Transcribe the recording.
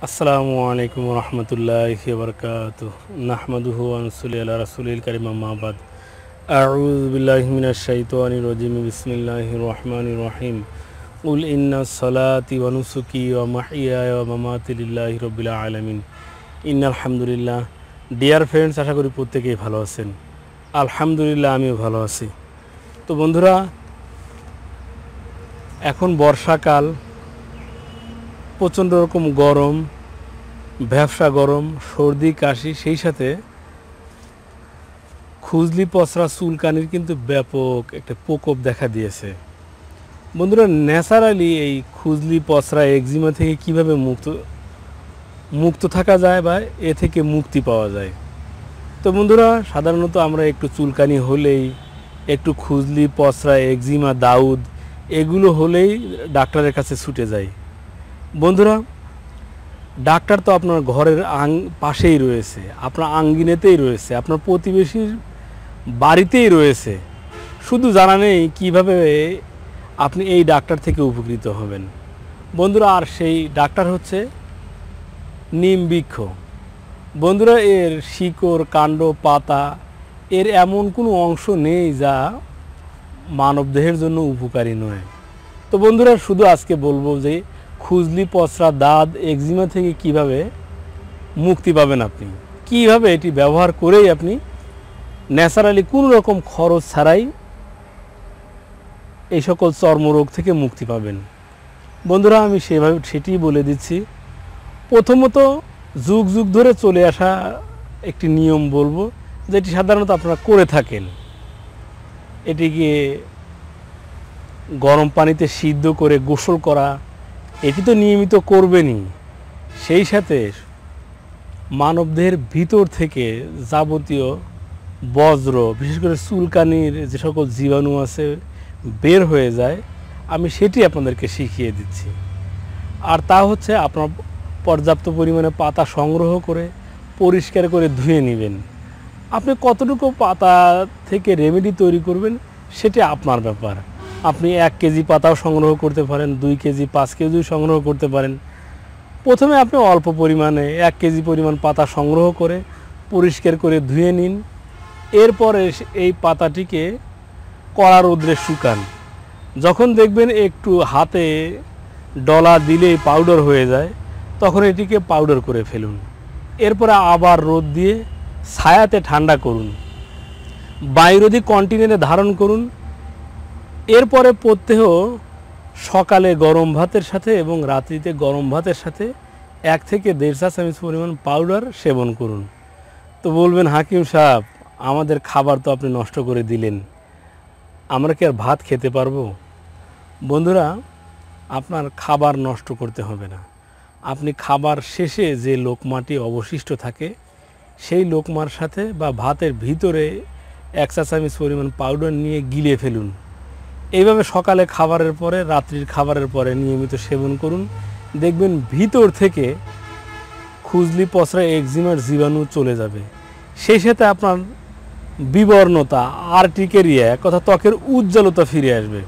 আসসালামু আলাইকুম রহমতুল্লাহি বারকাতুহ নাহমাদুহু ওয়া নুসাল্লি আলা রাসূলিল কারীম আম্মা বাদ আউযু বিল্লাহি মিনাশ শাইতানির রাজিম বিসমিল্লাহির রহমানির রহিম কুল ইন্নাস সালাতি ওয়া নুসুকি ওয়া মাহইয়ায়া ওয়া মামাতি লিল্লাহি রাব্বিল আলামিন ইন্নাল হামদুলিল্লাহ। ডিয়ার ফ্রেন্ডস, আশা করি প্রত্যেকেই ভালো আছেন। আলহামদুলিল্লাহ, আমিও ভালো আছি। তো বন্ধুরা, এখন বর্ষাকাল, প্রচণ্ড রকম গরম, ভ্যাপসা গরম, সর্দি কাশি, সেই সাথে খুজলি পচরা চুলকানির কিন্তু ব্যাপক একটা প্রকোপ দেখা দিয়েছে। বন্ধুরা, ন্যাচারালি এই খুজলি পচরা একজিমা থেকে কিভাবে মুক্ত থাকা যায় বা এ থেকে মুক্তি পাওয়া যায়। তো বন্ধুরা, সাধারণত আমরা একটু চুলকানি হলেই, একটু খুজলি পচরা একজিমা দাউদ এগুলো হলেই ডাক্তারের কাছে ছুটে যাই। বন্ধুরা, ডাক্তার তো আপনার ঘরের পাশেই রয়েছে, আপনার আঙ্গিনেতেই রয়েছে, আপনার প্রতিবেশীর বাড়িতেই রয়েছে। শুধু জানা নেই কীভাবে আপনি এই ডাক্তার থেকে উপকৃত হবেন। বন্ধুরা, আর সেই ডাক্তার হচ্ছে নিম বৃক্ষ। বন্ধুরা, এর শিকড়, কাণ্ড, পাতা, এর এমন কোনো অংশ নেই যা মানবদেহের জন্য উপকারী নয়। তো বন্ধুরা, শুধু আজকে বলবো যে খুজলি পচরা দাঁত একজিমা থেকে কিভাবে মুক্তি পাবেন, আপনি কিভাবে এটি ব্যবহার করেই আপনি ন্যাচারালি কোনো রকম খরচ ছাড়াই এই সকল চর্মরোগ থেকে মুক্তি পাবেন। বন্ধুরা, আমি সেটি বলে দিচ্ছি। প্রথমত, যুগ যুগ ধরে চলে আসা একটি নিয়ম বলবো, যেটি সাধারণত আপনারা করে থাকেন। এটিকে গরম পানিতে সিদ্ধ করে গোসল করা, এটি তো নিয়মিত করবেনই। সেই সাথে মানবদেহের ভিতর থেকে যাবতীয় বজ্র, বিশেষ করে চুলকানির যে সকল জীবাণু আছে বের হয়ে যায়, আমি সেটি আপনাদেরকে শিখিয়ে দিচ্ছি। আর তা হচ্ছে আপনার পর্যাপ্ত পরিমাণে পাতা সংগ্রহ করে পরিষ্কার করে ধুয়ে নেবেন। আপনি কতটুকু পাতা থেকে রেমেডি তৈরি করবেন সেটি আপনার ব্যাপার। আপনি 1 কেজি পাতাও সংগ্রহ করতে পারেন, 2 কেজি, 5 কেজিও সংগ্রহ করতে পারেন। প্রথমে আপনি অল্প পরিমাণে 1 কেজি পরিমাণ পাতা সংগ্রহ করে পরিষ্কার করে ধুয়ে নিন। এরপরে এই পাতাটিকে কড়া রোদ্রে শুকান। যখন দেখবেন একটু হাতে ডলা দিলেই পাউডার হয়ে যায়, তখন এটিকে পাউডার করে ফেলুন। এরপরে আবার রোদ দিয়ে ছায়াতে ঠান্ডা করুন, বায়ুরোধী কন্টেনারে ধারণ করুন। এরপরে প্রত্যহ সকালে গরম ভাতের সাথে এবং রাত্রিতে গরম ভাতের সাথে 1 থেকে 1.5 চা চামচ পরিমাণ পাউডার সেবন করুন। তো বলবেন, হাকিম সাহেব, আমাদের খাবার তো আপনি নষ্ট করে দিলেন, আমরা কি আর ভাত খেতে পারবো? বন্ধুরা, আপনার খাবার নষ্ট করতে হবে না। আপনি খাবার শেষে যে লোকমাটি অবশিষ্ট থাকে, সেই লোকমার সাথে বা ভাতের ভিতরে 1 চা চামচ পরিমাণ পাউডার নিয়ে গিলে ফেলুন। এইভাবে সকালে খাবারের পরে, রাত্রির খাবারের পরে নিয়মিত সেবন করুন। দেখবেন ভিতর থেকে খুজলি পচরা একজিমার জীবাণু চলে যাবে। সেই সাথে আপনার বিবর্ণতা, আর্টিকেরিয়া, এক কথা ত্বকের উজ্জ্বলতা ফিরে আসবে।